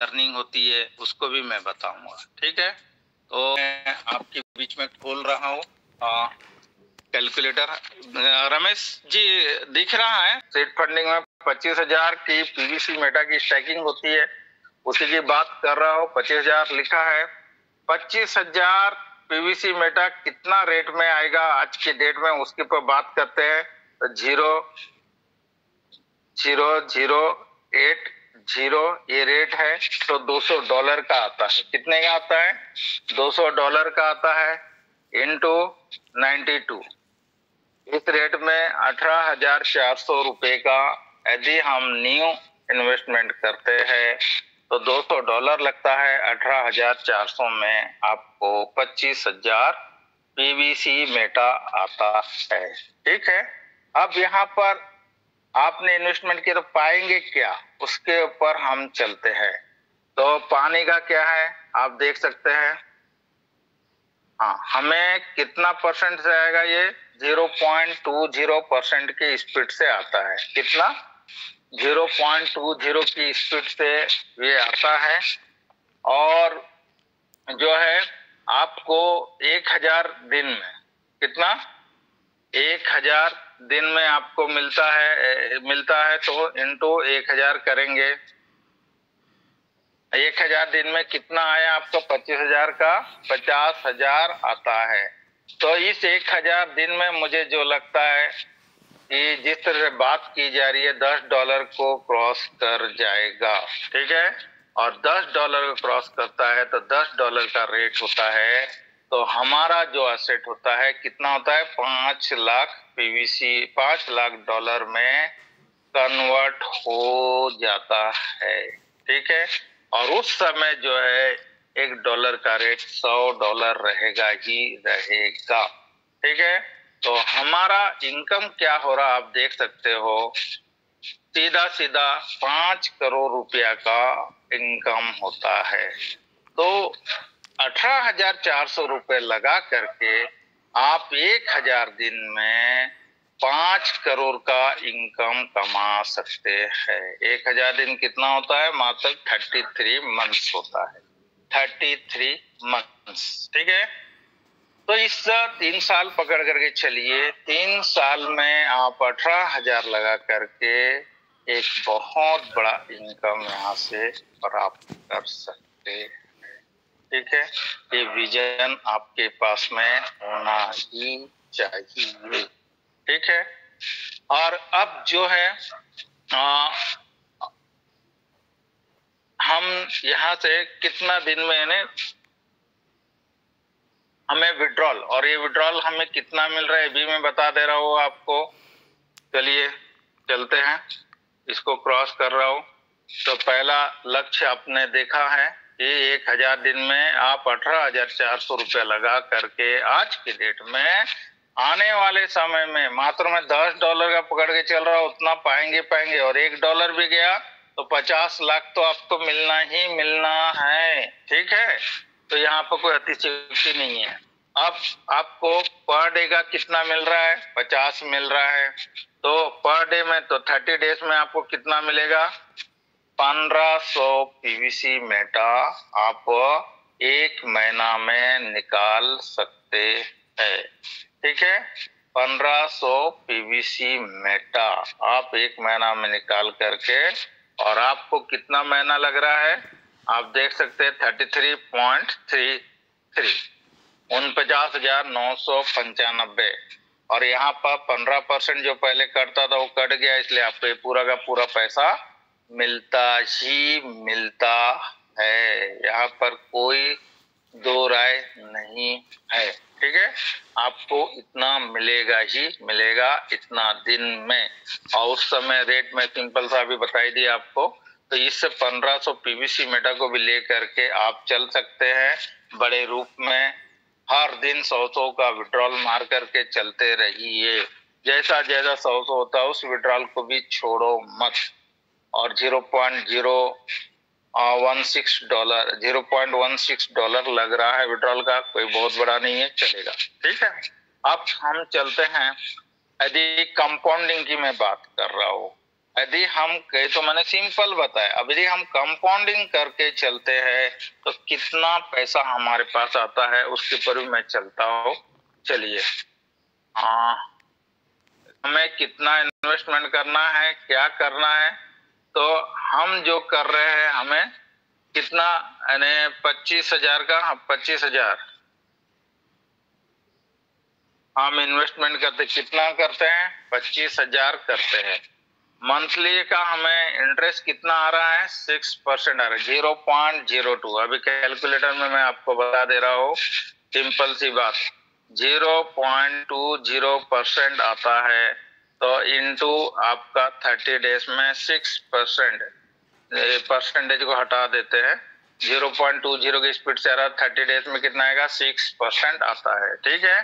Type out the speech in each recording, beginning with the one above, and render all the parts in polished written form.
Earning होती है उसको भी मैं बताऊंगा। ठीक है, तो मैं आपके बीच में खोल रहा हूँ कैलकुलेटर। रमेश जी, दिख रहा है सीड फंडिंग में 25,000 की पीवीसी मेटा की स्टैकिंग होती है, उसी की बात कर रहा हूँ। 25,000 लिखा है। 25,000 पीवीसी मेटा कितना रेट में आएगा आज के डेट में, उसके पर बात करते हैं। तो 0.008 ये रेट है, तो $200 का आता है। कितने का आता है? $200 का आता है इंटू 92। इस रेट में 18,400 रुपए का यदि हम न्यू इन्वेस्टमेंट करते हैं तो $200 लगता है। 18,400 में आपको 25,000 पीवीसी मेटा आता है। ठीक है, अब यहाँ पर आपने इन्वेस्टमेंट किया तो पाएंगे क्या, उसके ऊपर हम चलते हैं। तो पानी का क्या है आप देख सकते हैं। हाँ, हमें कितना परसेंट से आएगा ये? 0.20% की स्पीड से आता है। कितना? 0.20 की स्पीड से ये आता है। और जो है आपको 1,000 दिन में कितना? 1,000 दिन में आपको मिलता है तो इंटू 1,000 करेंगे। 1,000 दिन में कितना आया आपको? 25,000 का 50,000 आता है। तो इस 1,000 दिन में मुझे जो लगता है कि जिस तरह से बात की जा रही है $10 को क्रॉस कर जाएगा। ठीक है, और $10 को क्रॉस करता है तो $10 का रेट होता है। तो हमारा जो एसेट होता है कितना होता है? 5 लाख पीवीसी, $5 लाख में कन्वर्ट हो जाता है। ठीक है, और उस समय जो है $1 का रेट $100 रहेगा ही रहेगा। ठीक है, तो हमारा इनकम क्या हो रहा आप देख सकते हो। सीधा सीधा 5 करोड़ रुपया का इनकम होता है। तो 18,400 रुपए लगा करके आप 1,000 दिन में 5 करोड़ का इनकम कमा सकते हैं। 1,000 दिन कितना होता है? मात्र 33 मंथ्स होता है। 33 मंथ्स। ठीक है, तो इस 3 साल पकड़ करके चलिए। 3 साल में आप 18,000 लगा करके एक बहुत बड़ा इनकम यहाँ से प्राप्त कर सकते हैं। ठीक है, ये विजन आपके पास में होना ही चाहिए। ठीक है, और अब जो है हम यहाँ से कितना दिन में हमें विड्रॉल, और ये विड्रॉल हमें कितना मिल रहा है भी मैं बता दे रहा हूँ आपको। चलिए चलते हैं, इसको क्रॉस कर रहा हूँ। तो पहला लक्ष्य आपने देखा है कि 1,000 दिन में आप 18,400 रुपया लगा करके आज के डेट में आने वाले समय में मात्र में $10 का पकड़ के चल रहा हूँ, उतना पाएंगे। और $1 भी गया तो 50 लाख तो आपको मिलना ही मिलना है। ठीक है, तो यहाँ पर कोई अतिशयोक्ति नहीं है। अब आपको पर डे का कितना मिल रहा है? 50 मिल रहा है। तो पर डे में तो 30 डेज में आपको कितना मिलेगा? 1,500 पीवीसी मेटा आप 1 महीना में निकाल सकते हैं। ठीक है, 1,500 पीवीसी मेटा आप 1 महीना में निकाल करके, और आपको कितना महीना लग रहा है आप देख सकते हैं 33.33, 49,995। और यहाँ पर 15% जो पहले कटता था वो कट गया, इसलिए आपको ये पूरा का पूरा पैसा मिलता ही मिलता है। यहाँ पर कोई दो राय नहीं है। ठीक है, आपको इतना मिलेगा ही मिलेगा इतना दिन में। और उस समय रेट में सिंपल सा भी बताई दिया आपको। तो इससे 1,500 पीवीसी मेटा को भी ले करके आप चल सकते हैं बड़े रूप में। हर दिन 100 का विड्रॉल मार करके चलते रहिए। जैसा जैसा 100 होता है उस विड्रॉल को भी छोड़ो मत। और $0.16 लग रहा है विड्रॉल का, कोई बहुत बड़ा नहीं है, चलेगा। ठीक है, अब हम चलते हैं। यदि कंपाउंडिंग की मैं बात कर रहा हूँ यदि हम कहे तो मैंने सिंपल बताया, अब यदि हम कंपाउंडिंग करके चलते हैं तो कितना पैसा हमारे पास आता है उसके ऊपर भी मैं चलता हूँ। चलिए, हमें कितना इन्वेस्टमेंट करना है, क्या करना है, तो हम जो कर रहे हैं हमें कितना, यानी 25,000 का, 25,000 हम इन्वेस्टमेंट करते, कितना करते हैं, 25,000 करते हैं। मंथली का हमें इंटरेस्ट कितना आ रहा है, 6% आ रहा है, 0.02। अभी कैलकुलेटर में मैं आपको बता दे रहा हूँ, सिंपल सी बात, 0.20% आता है। तो इनटू आपका 30 डेज में 6%, परसेंटेज को हटा देते हैं, 0.20 की स्पीड से आ रहा है, 30 डेज में कितना आएगा, 6% आता है। ठीक है,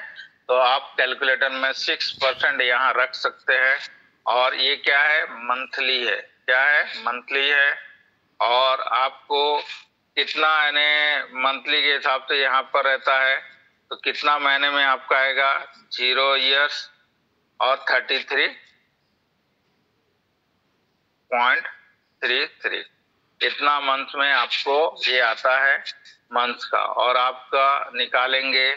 तो आप कैलकुलेटर में 6% यहाँ रख सकते हैं। और ये क्या है, मंथली है, क्या है, मंथली है। और आपको कितना, यानी मंथली के हिसाब से यहाँ पर रहता है, तो कितना महीने में आपका आएगा, 0 ईयर्स और 33.33, इतना मंथ में आपको ये आता है, मंथ का। और आपका निकालेंगे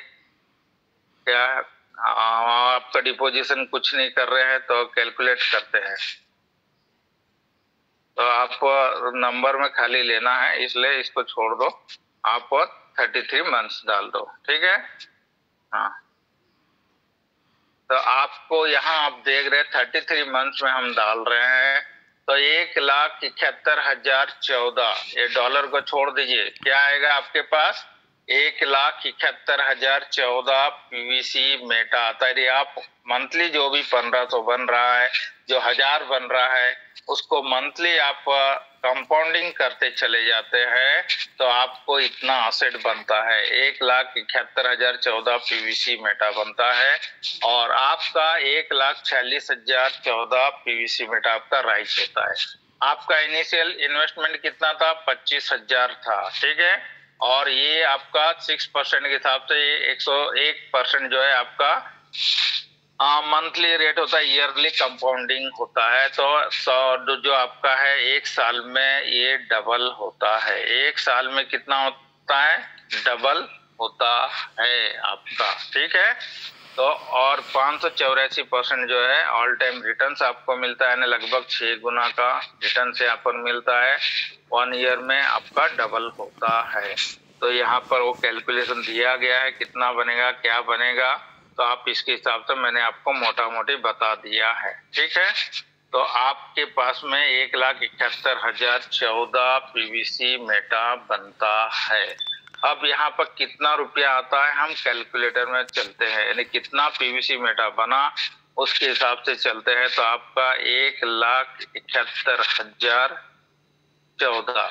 क्या, आपका डिपोजिशन कुछ नहीं कर रहे हैं तो कैलकुलेट करते हैं, तो आपको नंबर में खाली लेना है, इसलिए इसको छोड़ दो, आप 33 मंथ्स डाल दो। ठीक है, हाँ, तो आपको यहाँ आप देख रहे हैं 33 मंथ्स में हम डाल रहे हैं, तो 1,71,014, ये डॉलर को छोड़ दीजिए, क्या आएगा आपके पास, 1,71,014 पीवीसी मेटा आता है। आप मंथली जो भी 1500 बन रहा है, जो 1000 बन रहा है, उसको मंथली आप कंपाउंडिंग करते चले जाते हैं तो आपको इतना असेट बनता है, 1,71,014 पीवीसी मेटा बनता है। और आपका 1,46,014 पीवीसी मेटा आपका राइस होता है। आपका इनिशियल इन्वेस्टमेंट कितना था, 25,000 था। ठीक है, और ये आपका 6% के हिसाब से ये 101% जो है आपका मंथली रेट होता है, ईयरली कंपाउंडिंग होता है। तो 100 जो आपका है, एक साल में ये डबल होता है। एक साल में कितना होता है, डबल होता है आपका। ठीक है, तो और 584% जो है ऑल टाइम रिटर्न्स आपको मिलता है, लगभग 6 गुना का रिटर्न से यहाँ पर मिलता है। 1 ईयर में आपका डबल होता है। तो यहाँ पर वो कैलकुलेशन दिया गया है, कितना बनेगा, क्या बनेगा, तो आप इसके हिसाब से मैंने आपको मोटा मोटी बता दिया है। ठीक है, तो आपके पास में 1,71,014 पीवीसी मेटा बनता है। अब यहाँ पर कितना रुपया आता है, हम कैलकुलेटर में चलते हैं, यानी कितना पीवीसी मेटा बना उसके हिसाब से चलते हैं। तो आपका 1,71,014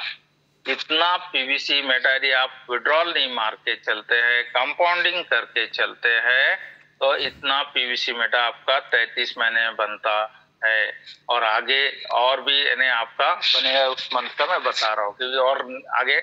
इतना पीवीसी मेटा यदि आप विड्रॉल नहीं मार के चलते हैं, कंपाउंडिंग करके चलते हैं, तो इतना पीवीसी मेटा आपका 33 महीने में बनता है। और आगे और भी यानी आपका बनेगा, उस मंथ का मैं बता रहा हूँ, क्योंकि और आगे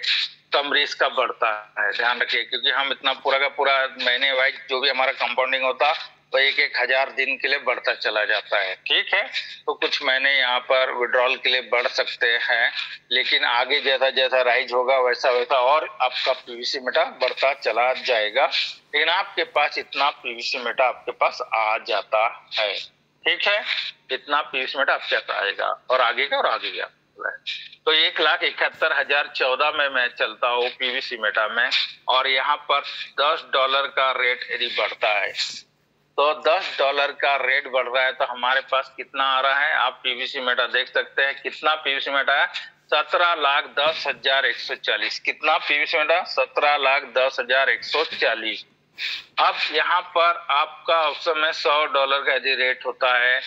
कम रिस्क का बढ़ता है, ध्यान रखिए, क्योंकि हम इतना पूरा का पूरा महीने वाइज जो भी हमारा कंपाउंडिंग होता वो 1,000 दिन के लिए बढ़ता चला जाता है। ठीक है, तो कुछ महीने यहाँ पर विड्रॉल के लिए बढ़ सकते हैं, लेकिन आगे जैसा जैसा राइज होगा वैसा वैसा और आपका पीवीसी मेटा बढ़ता चला जाएगा। लेकिन आपके पास इतना पीवीसी मेटा आपके पास आ जाता है। ठीक है, इतना पीवीसी मेटा आपके पास आएगा, और आगे का और आगे का। तो 1,71,014 में मैं चलता हूँ पीवीसी मेटा में, और यहाँ पर $10 का रेट यदि बढ़ता है, तो $10 का रेट बढ़ रहा है, तो हमारे पास कितना आ रहा है, आप पीवीसी मेटा देख सकते हैं, कितना पीवीसी मेटा है, 17,10,140। कितना पीवीसी मेटा, 17,10,140। अब यहाँ पर आपका ऑप्शन में $100 का यदि रेट होता है,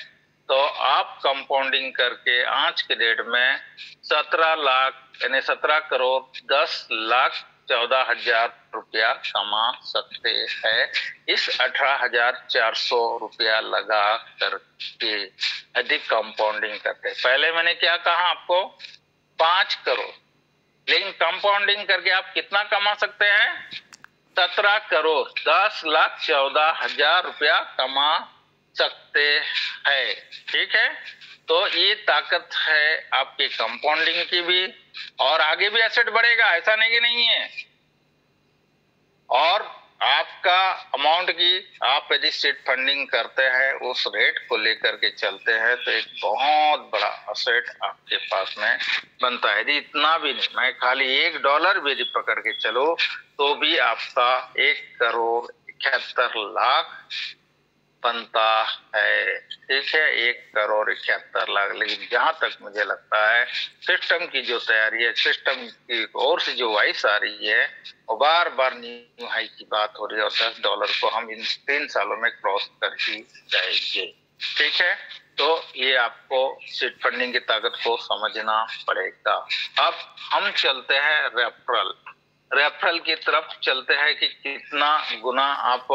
तो आप कंपाउंडिंग करके आज के डेट में 17 लाख यानी 17,10,14,000 रुपया कमा सकते हैं, इस 18,400 रुपया लगा करके यदि कंपाउंडिंग करते। पहले मैंने क्या कहा आपको, 5 करोड़, लेकिन कंपाउंडिंग करके आप कितना कमा सकते हैं, 17 करोड़ 10,14,000 रुपया कमा सकते हैं। ठीक है, तो ये ताकत है आपके कंपाउंडिंग की भी, और आगे भी एसेट बढ़ेगा, ऐसा नहीं कि नहीं है। और आपका अमाउंट की आप यदि सीड फंडिंग करते हैं, उस रेट को लेकर के चलते हैं, तो एक बहुत बड़ा असेट आपके पास में बनता है। यदि इतना भी नहीं, मैं खाली $1 भी यदि पकड़ के चलो तो भी आपका 1,71,00,000 बनता है। ठीक है, 1,71,00,000। लेकिन जहां तक मुझे लगता है सिस्टम की जो तैयारी है, सिस्टम की ओर से जो वाइस आ रही है, वो बार बार न्यू हाई की बात हो रही है, और $10 को हम इन 3 सालों में क्रॉस कर ही जाएंगे। ठीक है, तो ये आपको सीड फंडिंग की ताकत को समझना पड़ेगा। अब हम चलते हैं रेफरल की तरफ चलते हैं कि कितना गुना आप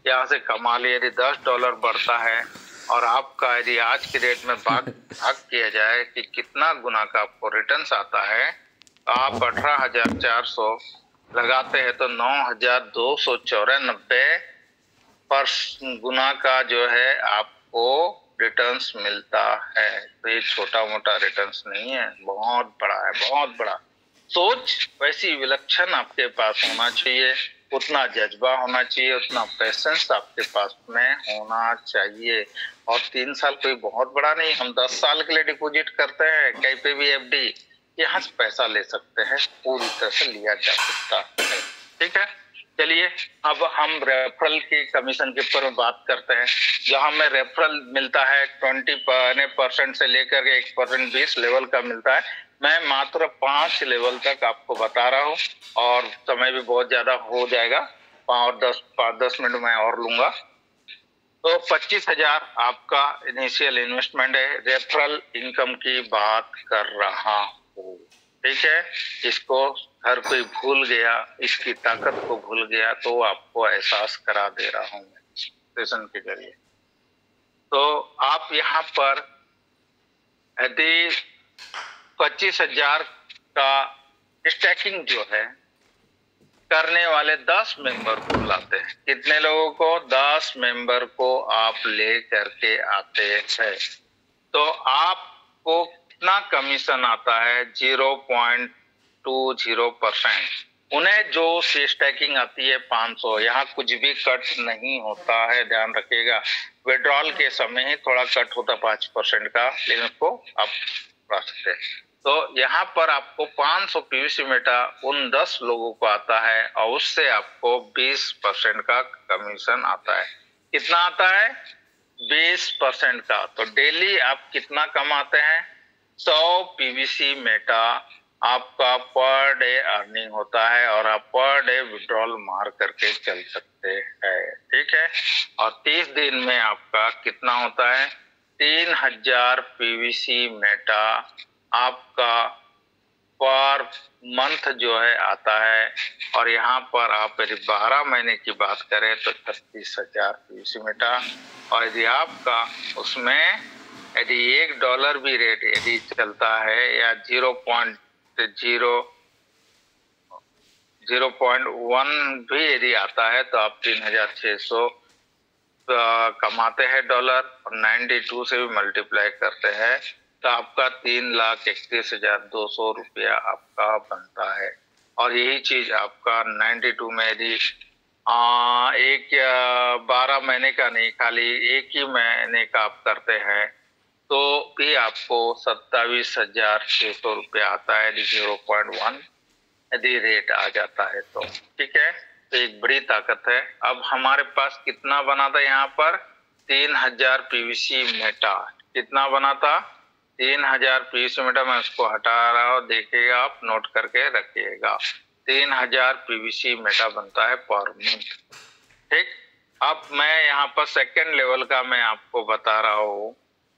यहाँ से कमा लिए। यदि $10 बढ़ता है और आपका यदि आज के रेट में भाग किया जाए कि कितना गुना का आपको रिटर्न्स आता है, आप 18,400 लगाते हैं तो 9,294 पर गुना का जो है आपको रिटर्न्स मिलता है। तो ये छोटा मोटा रिटर्न्स नहीं है, बहुत बड़ा है, बहुत बड़ा। सोच वैसी विलक्षण आपके पास होना चाहिए, उतना जज्बा होना चाहिए, उतना पेशेंस आपके पास में होना चाहिए। और 3 साल कोई बहुत बड़ा नहीं, हम 10 साल के लिए डिपॉजिट करते हैं कहीं पे भी एफडी, यहाँ से पैसा ले सकते हैं, पूरी तरह से लिया जा सकता है। ठीक है, चलिए अब हम रेफरल के कमीशन के ऊपर बात करते हैं। जहां में रेफरल मिलता है 20% से लेकर के 1% 20 लेवल का मिलता है। मैं मात्र 5 लेवल तक आपको बता रहा हूँ, और समय भी बहुत ज्यादा हो जाएगा, और 10 मिनट में और लूंगा। तो 25,000 आपका इनिशियल इन्वेस्टमेंट है। रेफरल इनकम की बात कर रहा हूँ। ठीक है, इसको हर कोई भूल गया, इसकी ताकत को भूल गया, तो आपको एहसास करा दे रहा हूँ सेशन के जरिए। तो आप यहाँ पर यदि 25,000 का स्टैकिंग जो है करने वाले 10 मेंबर को लाते हैं, कितने लोगों को? 10 मेंबर को आप ले करके आते हैं, तो आपको कितना कमीशन आता है? 0.20%। उन्हें जो स्टैकिंग आती है 500, यहाँ कुछ भी कट नहीं होता है, ध्यान रखिएगा। विड्रॉल के समय ही थोड़ा कट होता 5% का, लेकिन उसको आप पा सकते हैं। तो यहाँ पर आपको 500 पीवीसी मेटा उन 10 लोगों को आता है, और उससे आपको 20% का कमीशन आता है। कितना आता है? 20% का। तो डेली आप कितना कमाते हैं? 100 पीवीसी मेटा आपका पर डे अर्निंग होता है, और आप पर डे विड्रॉल मार करके चल सकते हैं। ठीक है, और 30 दिन में आपका कितना होता है? 3,000 पीवीसी मेटा आपका पर मंथ जो है आता है। और यहाँ पर आप यदि 12 महीने की बात करें तो 36,000 पीवीसी मेटा। और यदि आपका उसमें यदि $1 भी रेट यदि चलता है, या 0.1 भी यदि आता है, तो आप 3,600 कमाते हैं डॉलर, और 92 से भी मल्टीप्लाई करते हैं, तो आपका 3,31,200 रुपया आपका बनता है। और यही चीज आपका 92 में यदि 12 महीने का नहीं, खाली एक ही महीने का आप करते हैं, तो भी आपको 27,600 रुपया आता है, 0.1 यदि रेट आ जाता है तो। ठीक है, तो एक बड़ी ताकत है। अब हमारे पास कितना बना था यहाँ पर? 3,000 पीवीसी मेटा। कितना बना था? 3,000 पीवीसी मेटा। मैं उसको हटा रहा हूँ, देखिएगा आप, नोट करके रखिएगा। 3,000 पीवीसी मेटा बनता है पर मंथ। ठीक, अब मैं यहाँ पर सेकेंड लेवल का मैं आपको बता रहा हूँ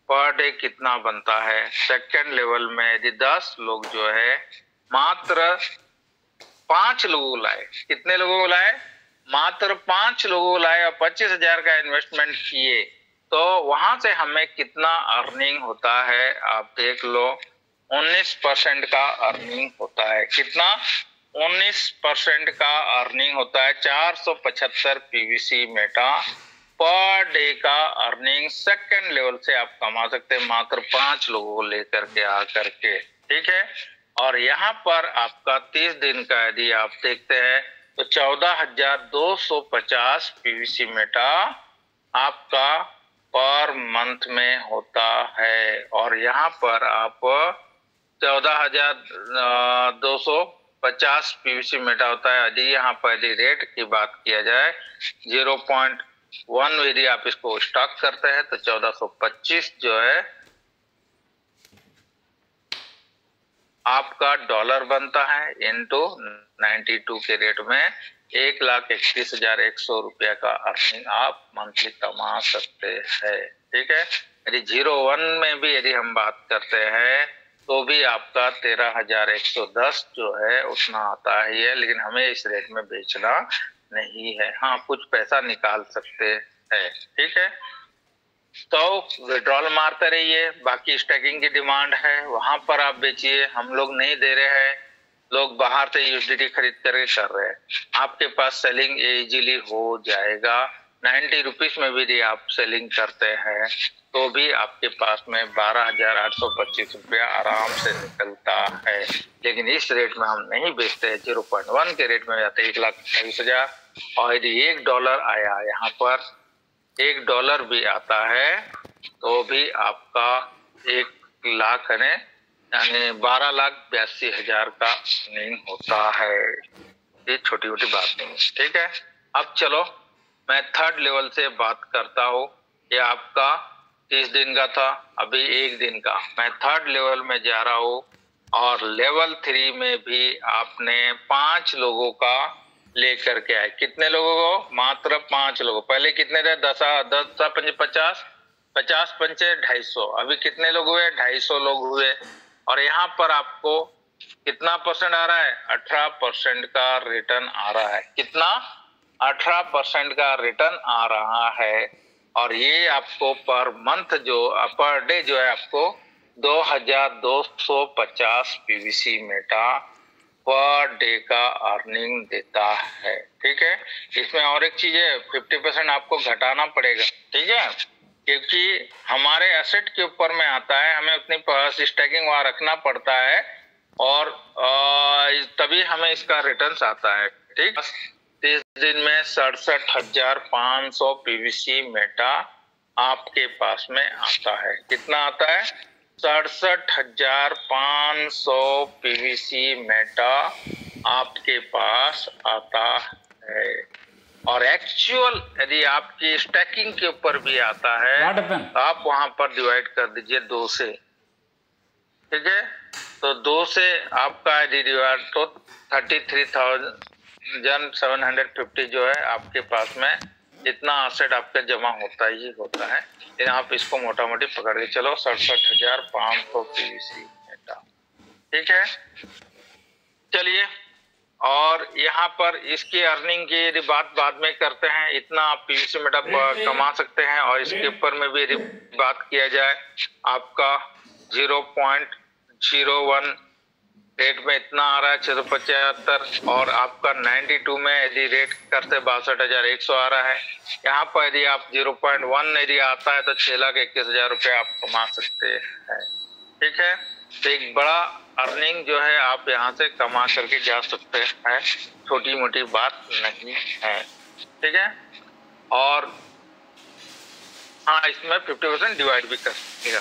पर डे कितना बनता है। सेकेंड लेवल में यदि 10 लोग जो है, मात्र 5 लोगों लाए। कितने लोगों को लाए? मात्र 5 लोगों को लाए, और 25,000 का इन्वेस्टमेंट किए, तो वहां से हमें कितना अर्निंग होता है आप देख लो। 19% का अर्निंग होता है। कितना? 19% का अर्निंग होता है। 475 पीवीसी मेटा पर डे का अर्निंग सेकंड लेवल से आप कमा सकते हैं, मात्र 5 लोगों को लेकर के आकर के, ठीक है। और यहाँ पर आपका 30 दिन का यदि आप देखते हैं तो 14,250 पीवीसी मेटा आपका पर मंथ में होता है। और यहाँ पर आप 14,250 पीवीसी मेटा होता है। यदि यहाँ पर यदि रेट की बात किया जाए 0.1 यदि आप इसको स्टॉक करते हैं तो 1425 जो है आपका डॉलर बनता है इनटू 92 के रेट में 1,31,100 रुपया का अर्निंग आप मंथली कमा सकते हैं, ठीक है। यदि 01 में भी यदि हम बात करते हैं तो भी आपका 13,110 जो है उतना आता ही है, लेकिन हमें इस रेट में बेचना नहीं है। हाँ, कुछ पैसा निकाल सकते हैं, ठीक है। तो विड्रॉल मारते रहिए, बाकी स्टैकिंग की डिमांड है वहां पर आप बेचिए, हम लोग नहीं दे रहे हैं, लोग बाहर से यूएसडीटी खरीद करके कर रहे हैं। आपके पास सेलिंग इजीली हो जाएगा। 90 रुपीज में भी आप सेलिंग करते हैं तो भी आपके पास में 12,825 रुपया आराम से निकलता है। लेकिन इस रेट में हम नहीं बेचते हैं, 0.1 के रेट में जाते 1,28,000। और यदि $1 आया यहाँ पर, $1 भी आता है तो भी आपका 1 लाख यानी 12,82,000 का अर्निंग होता है। ये छोटी छोटी बात नहीं है, ठीक है। अब चलो मैं थर्ड लेवल से बात करता हूँ। ये आपका 30 दिन का था, अभी 1 दिन का। मैं थर्ड लेवल में जा रहा हूँ और लेवल 3 में भी आपने 5 लोगों का लेकर के आए। कितने लोगों को? मात्र 5 लोगों। पहले कितने थे? 10 पंचे 50, 50 पंचे 250। अभी कितने लोग हुए? 250 लोग हुए। और यहाँ पर आपको कितना परसेंट आ रहा है? 18% का रिटर्न आ रहा है। कितना? 18% का रिटर्न आ रहा है। और ये आपको पर मंथ जो पर डे जो है आपको 2,250 पीवीसी मेटा पर डे का अर्निंग देता है, ठीक है। इसमें और एक चीज है, 50% आपको घटाना पड़ेगा, ठीक है, क्योंकि हमारे एसेट के ऊपर में आता है, हमें उतनी स्टैकिंग वहां रखना पड़ता है और तभी हमें इसका रिटर्न आता है, ठीक। 30 दिन में 67,500 पीवीसी मेटा आपके पास में आता है। कितना आता है? 67,500 पीवीसी मेटा आपके पास आता है। और एक्चुअल यदि आपकी स्टैकिंग के ऊपर भी आता है तो आप वहां पर डिवाइड कर दीजिए 2 से, ठीक है। तो 2 से आपका यदि डिवाइड तो 33,750 जो है आपके पास में इतना एसेट आपका जमा होता ही होता है। लेकिन आप इसको मोटा मोटी पकड़ के चलो 67,500 पीवीसी मेटा, ठीक है। चलिए, और यहाँ पर इसकी अर्निंग की यदि बात बाद में करते हैं। इतना आप पीवीसी मेटा कमा सकते हैं। और इसके ऊपर में भी यदि बात किया जाए आपका 0.01 रेट में इतना आ रहा है 675। और आपका 92 में यदि रेट करते 62,100 आ रहा है। यहाँ पर यदि आप 0.1 यदि आता है तो 6,21,000 रुपये आप कमा सकते हैं, ठीक है। तो एक बड़ा अर्निंग जो है आप यहाँ से कमा करके जा सकते हैं, छोटी मोटी बात नहीं है, ठीक है। और हाँ, इसमें 50% डिवाइड भी कर सकते,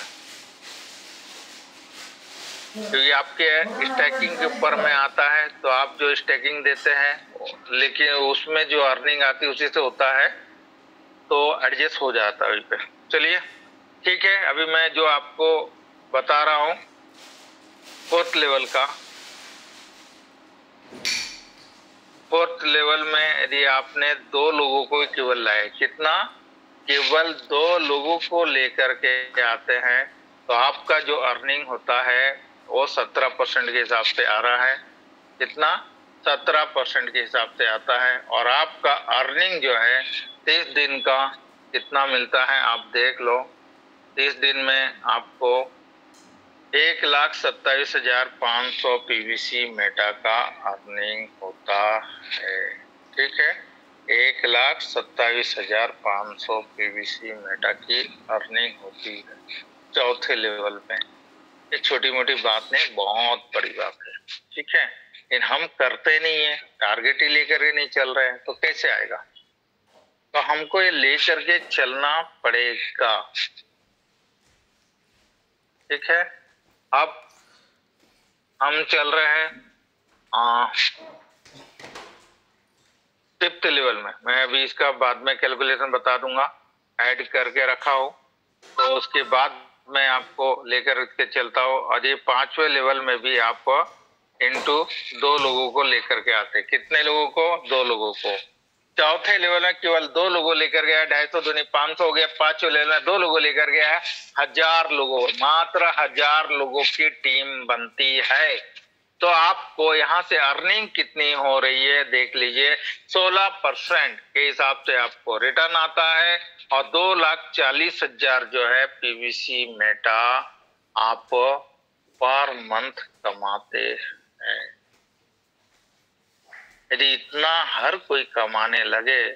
क्योंकि आपके स्टैकिंग के ऊपर में आता है तो आप जो स्टैकिंग देते हैं लेकिन उसमें जो अर्निंग आती है उसी से होता है, तो एडजस्ट हो जाता है पे। चलिए, ठीक है। अभी मैं जो आपको बता रहा हूँ फोर्थ लेवल का। फोर्थ लेवल में यदि आपने 2 लोगों को केवल लाए, कितना? केवल 2 लोगों को लेकर के आते हैं तो आपका जो अर्निंग होता है वो 17% के हिसाब से आ रहा है। कितना? 17% के हिसाब से आता है। और आपका अर्निंग जो है 30 दिन का कितना मिलता है आप देख लो। 30 दिन में आपको 1,27,500 पीवीसी मेटा का अर्निंग होता है, ठीक है। 1,27,500 पीवीसी मेटा की अर्निंग होती है चौथे लेवल में। ये छोटी मोटी बात नहीं, बहुत बड़ी बात है, ठीक है। लेकिन हम करते नहीं है, टारगेट ही लेकर के नहीं चल रहे हैं, तो कैसे आएगा? तो हमको ये लेकर के चलना पड़ेगा, ठीक है। अब हम चल रहे हैं फिफ्थ लेवल में। मैं अभी इसका बाद में कैलकुलेशन बता दूंगा, ऐड करके रखा हो तो उसके बाद मैं आपको लेकर के चलता हूँ। और ये पांचवें लेवल में भी आप इनटू 2 लोगों को लेकर के आते। कितने लोगों को? 2 लोगों को। चौथे लेवल में केवल 2 लोगों लेकर गया, 250 दूनी 500 हो गया। पांचवें लेवल में 2 लोगों लेकर गया है, 1000 लोगों, मात्र 1000 लोगों की टीम बनती है। तो आपको यहाँ से अर्निंग कितनी हो रही है देख लीजिए, 16% के हिसाब से आपको रिटर्न आता है। और 2,40,000 जो है पीवीसी मेटा आप पर मंथ कमाते हैं। यदि इतना हर कोई कमाने लगे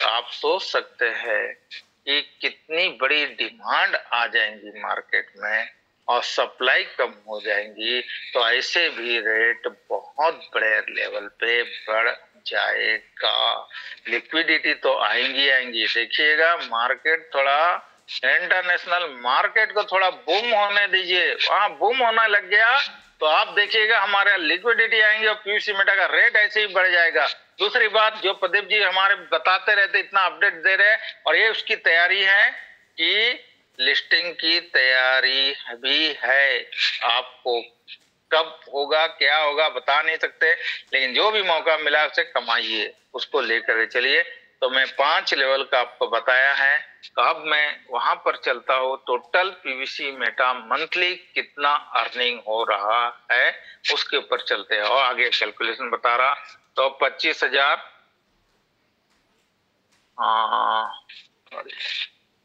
तो आप सोच सकते हैं कि कितनी बड़ी डिमांड आ जाएंगी मार्केट में और सप्लाई कम हो जाएंगी, तो ऐसे भी रेट बहुत बड़े लेवल पे बढ़ जाएगा। लिक्विडिटी तो आएंगी। देखिएगा मार्केट थोड़ा, इंटरनेशनल मार्केट को थोड़ा बूम होने दीजिए, वहां बूम होने लग गया तो आप देखिएगा हमारे लिक्विडिटी आएंगे और पीवीसी मेटा का रेट ऐसे ही बढ़ जाएगा। दूसरी बात जो प्रदीप जी हमारे बताते रहते, इतना अपडेट दे रहे हैं, और ये उसकी तैयारी है कि लिस्टिंग की तैयारी भी है। आपको कब होगा क्या होगा बता नहीं सकते, लेकिन जो भी मौका मिला उसे कमाइए, उसको लेकर चलिए। तो मैं 5 लेवल का आपको बताया है। तो अब मैं वहां पर चलता हूँ, टोटल पीवीसी मेटा मंथली कितना अर्निंग हो रहा है उसके ऊपर चलते हैं और आगे कैलकुलेशन बता रहा। तो 25,000,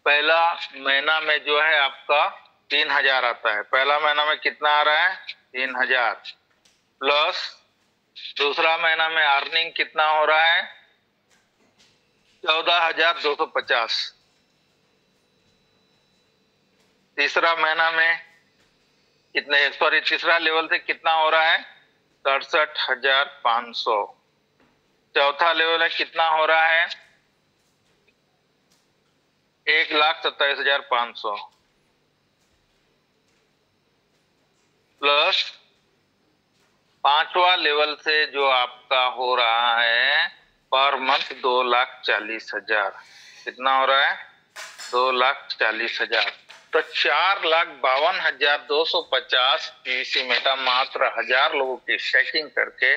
पहला महीना में जो है आपका 3,000 आता है। पहला महीना में कितना आ रहा है? 3,000 प्लस दूसरा महीना में अर्निंग कितना हो रहा है? 14,250। तीसरा महीना में कितने, सॉरी तीसरा लेवल से कितना हो रहा है? 67,500। चौथा लेवल है कितना हो रहा है? 1,27,500 प्लस पांचवा लेवल से जो आपका हो रहा है पर मंथ 2,40,000। कितना हो रहा है? 2,40,000। तो 4,52,250 पीवीसी मेटा मात्र 1000 लोगों की स्टैकिंग करके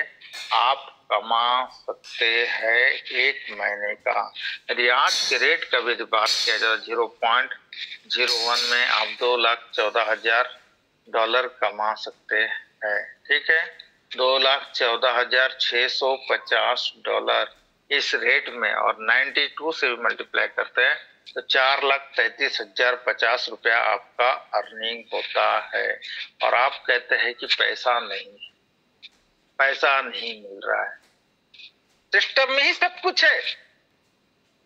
आप कमा सकते हैं एक महीने का। यदि आज के रेट का भी बात किया जाए 0.01 में आप $2,14,000 कमा सकते हैं, ठीक है। $2,14,650 इस रेट में, और 92 से भी मल्टीप्लाई करते हैं तो 4,33,050 रुपया आपका अर्निंग होता है। और आप कहते हैं कि पैसा नहीं मिल रहा है। सिस्टम में ही सब कुछ है,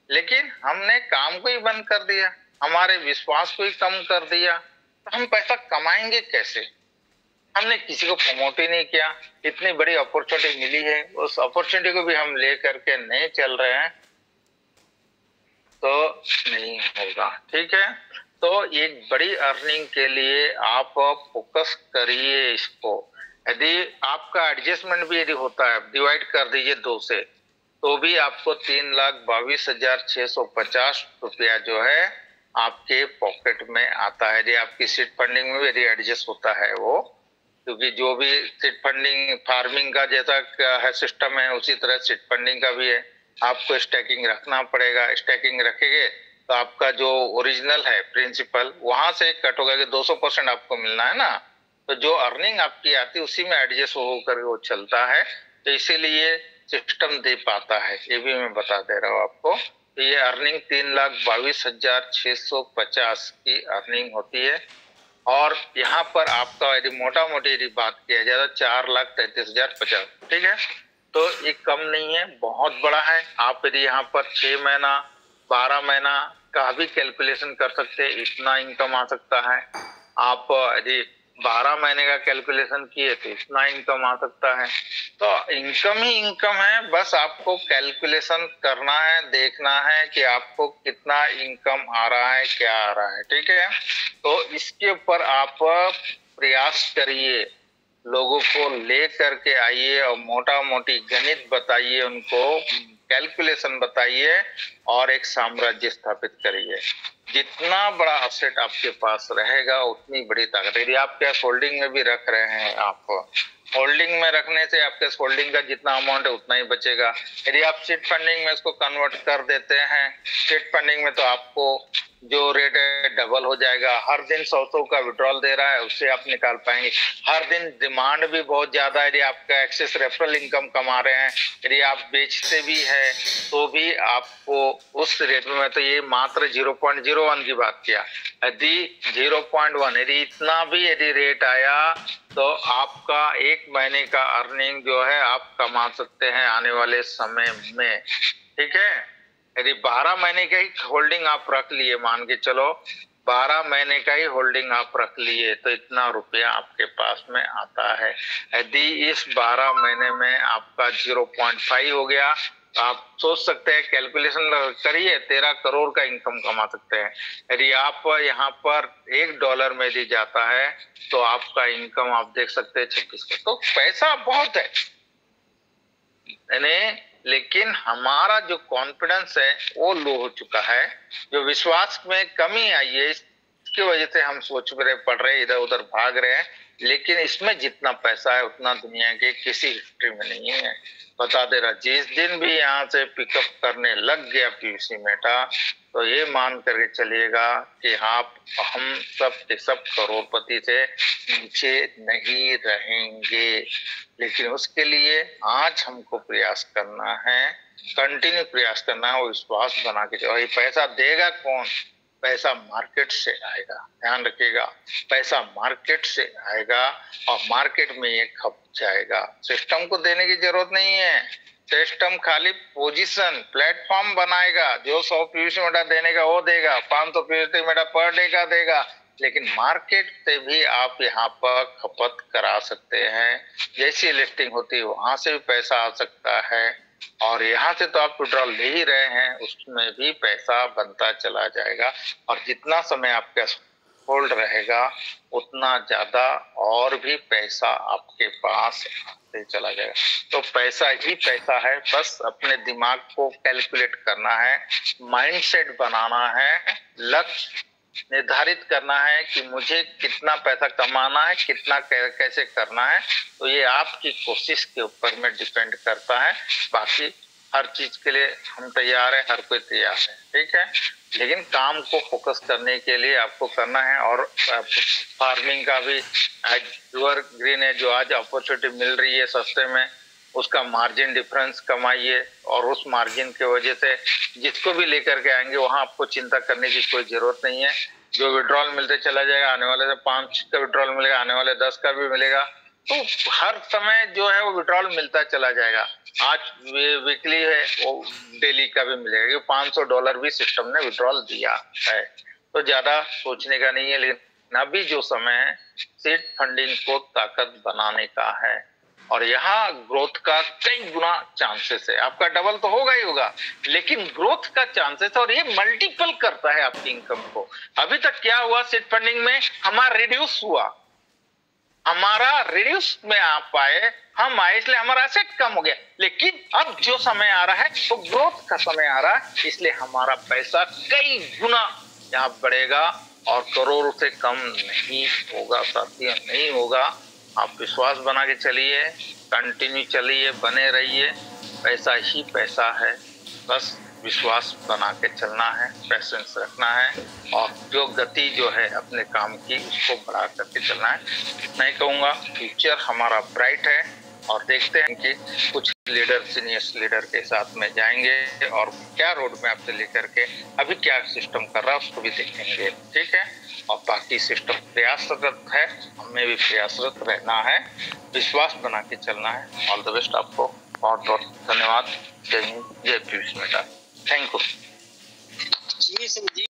लेकिन हमने काम को ही बंद कर दिया, हमारे विश्वास को ही कम कर दिया, तो हम पैसा कमाएंगे कैसे? हमने किसी को प्रमोट ही नहीं किया। इतनी बड़ी अपॉर्चुनिटी मिली है, उस अपॉर्चुनिटी को भी हम लेकर के नहीं चल रहे हैं तो नहीं होगा, ठीक है। तो एक बड़ी अर्निंग के लिए आप फोकस करिए इसको। यदि आपका एडजस्टमेंट भी यदि होता है, डिवाइड कर दीजिए 2 से, तो भी आपको 3,22,650 रुपया जो है आपके पॉकेट में आता है। यदि आपकी सीड फंडिंग में भी यदि एडजस्ट होता है वो, क्योंकि जो भी सीड फंडिंग फार्मिंग का जैसा है सिस्टम है, उसी तरह सीड फंडिंग का भी है। आपको स्टैकिंग रखना पड़ेगा। स्टैकिंग रखेंगे तो आपका जो ओरिजिनल है प्रिंसिपल, वहां से कट होगा कि 200% आपको मिलना है ना, तो जो अर्निंग आपकी आती है उसी में एडजस्ट होकर वो चलता है। तो इसीलिए सिस्टम दे पाता है, ये भी मैं बता दे रहा हूँ आपको। तो ये अर्निंग 3,22,650 की अर्निंग होती है। और यहाँ पर आपका यदि मोटा मोटी यदि बात किया जाए तो 4,33,050, ठीक है। तो ये कम नहीं है, बहुत बड़ा है। आप यदि यहाँ पर 6 महीना 12 महीना का भी कैलकुलेशन कर सकते हैं, इतना इनकम आ सकता है। आप यदि 12 महीने का कैलकुलेशन किए तो इतना इनकम आ सकता है। तो इनकम ही इनकम है, बस आपको कैलकुलेशन करना है, देखना है कि आपको कितना इनकम आ रहा है, क्या आ रहा है। ठीक है, तो इसके ऊपर आप प्रयास करिए, लोगों को ले करके आइए और मोटा मोटी गणित बताइए, उनको कैलकुलेशन बताइए और एक साम्राज्य स्थापित करिए। जितना बड़ा असेट आपके पास रहेगा उतनी बड़ी ताकत। यदि आप कैश होल्डिंग में भी रख रहे हैं, आप होल्डिंग में रखने से आपके होल्डिंग का जितना अमाउंट है उतना ही बचेगा। यदि आप सीट फंडिंग में इसको कन्वर्ट कर देते हैं, सीट फंडिंग में तो आपको जो रेट है डबल हो जाएगा। हर दिन 100 का विड्रॉल दे रहा है, उससे आप निकाल पाएंगे। हर दिन डिमांड भी बहुत ज्यादा है, यदि आपका एक्सेस रेफरल इनकम कमा रहे हैं, यदि आप बेचते भी है तो भी आपको उस रेट में, तो ये मात्र 0.01 की बात किया, यदि 0.1 यदि इतना भी यदि रेट आया तो आपका 1 महीने का अर्निंग जो है आप कमा सकते हैं आने वाले समय में। ठीक है, यदि 12 महीने का ही होल्डिंग आप रख लिए, मान के चलो 12 महीने का ही होल्डिंग आप रख लिए, तो इतना रुपया आपके पास में आता है। यदि इस 12 महीने में आपका 0.5 हो गया तो आप सोच सकते हैं, कैलकुलेशन करिए, 13 करोड़ का इनकम कमा सकते हैं। यदि आप यहाँ पर $1 में यदि जाता है तो आपका इनकम आप देख सकते हैं 26 का। तो पैसा बहुत है, लेकिन हमारा जो कॉन्फिडेंस है वो लो हो चुका है, जो विश्वास में कमी आई है, इसकी वजह से हम सोच रहे, पढ़ रहे, इधर उधर भाग रहे हैं। लेकिन इसमें जितना पैसा है उतना दुनिया के किसी हिस्ट्री में नहीं है। बता दे रहा, जिस दिन भी यहाँ से पिकअप करने लग गया पीयूसी मेटा, तो ये मान करके चलिएगा कि आप हम सब के सब करोड़पति से नीचे नहीं रहेंगे। लेकिन उसके लिए आज हमको प्रयास करना है, कंटिन्यू प्रयास करना है, वो विश्वास बना के। और ये पैसा देगा कौन? पैसा मार्केट से आएगा, ध्यान रखिएगा, पैसा मार्केट से आएगा और मार्केट में ये खप जाएगा। सिस्टम को देने की जरूरत नहीं है, सिस्टम खाली पोजीशन प्लेटफॉर्म बनाएगा। जो 100 पीयूसी मेटा देने का वो देगा, 500 पीयूसी मेटा पर डे का देगा। लेकिन मार्केट से भी आप यहाँ पर खपत करा सकते हैं, जैसी लिस्टिंग होती है वहां से भी पैसा आ सकता है। और यहाँ से तो आप विड्रॉल ले ही रहे हैं, उसमें भी पैसा बनता चला जाएगा। और जितना समय आपका होल्ड रहेगा उतना ज्यादा और भी पैसा आपके पास आते चला जाएगा। तो पैसा ही पैसा है, बस अपने दिमाग को कैलकुलेट करना है, माइंडसेट बनाना है, लक्ष्य निर्धारित करना है कि मुझे कितना पैसा कमाना है, कितना कैसे करना है। तो ये आपकी कोशिश के ऊपर में डिपेंड करता है। बाकी हर चीज के लिए हम तैयार है, हर कोई तैयार है, ठीक है। लेकिन काम को फोकस करने के लिए आपको करना है। और फार्मिंग का भी एवर ग्रीन है, जो आज अपॉर्चुनिटी मिल रही है सस्ते में, उसका मार्जिन डिफरेंस कमाइए। और उस मार्जिन के वजह से जिसको भी लेकर के आएंगे वहां आपको चिंता करने की कोई जरूरत नहीं है। जो विड्रॉल मिलते चला जाएगा, आने वाले 5 का विड्रॉल मिलेगा, आने वाले 10 का भी मिलेगा। तो हर समय जो है वो विड्रॉल मिलता चला जाएगा। आज वीकली है, वो डेली का भी मिलेगा। $500 भी सिस्टम ने विड्रॉल दिया है, तो ज्यादा सोचने का नहीं है। लेकिन अभी जो समय है सीड फंडिंग को ताकत बनाने का है, और यहाँ ग्रोथ का कई गुना चांसेस है। आपका डबल तो होगा ही होगा, लेकिन ग्रोथ का चांसेस, और ये मल्टीपल करता है आपकी इनकम को। अभी तक क्या हुआ, सीड फंडिंग में हमारा रिड्यूस हुआ, हमारा रिड्यूस में आ पाए, हम आए इसलिए हमारा एसेट कम हो गया। लेकिन अब जो समय आ रहा है वो ग्रोथ का समय आ रहा है, इसलिए हमारा पैसा कई गुना यहाँ बढ़ेगा और करोड़ों से कम नहीं होगा साथियों, नहीं होगा। आप विश्वास बना के चलिए, कंटिन्यू चलिए, बने रहिए। पैसा ही पैसा है, बस विश्वास बना के चलना है, पेशेंस रखना है, और जो गति जो है अपने काम की उसको बढ़ा करके चलना है। इतना ही कहूँगा। फ्यूचर हमारा ब्राइट है, और देखते हैं कि कुछ लीडर सीनियर लीडर के साथ में जाएंगे और क्या रोड मैप से लेकर के अभी क्या सिस्टम कर रहा है उसको भी देखेंगे, ठीक है। और बाकी सिस्टम प्रयासरत है, हमें भी प्रयासरत रहना है, विश्वास बना के चलना है। ऑल द बेस्ट आपको। बहुत बहुत धन्यवाद। जय हिंद, जय पीयूष मेहता। Thank you. जी सर जी।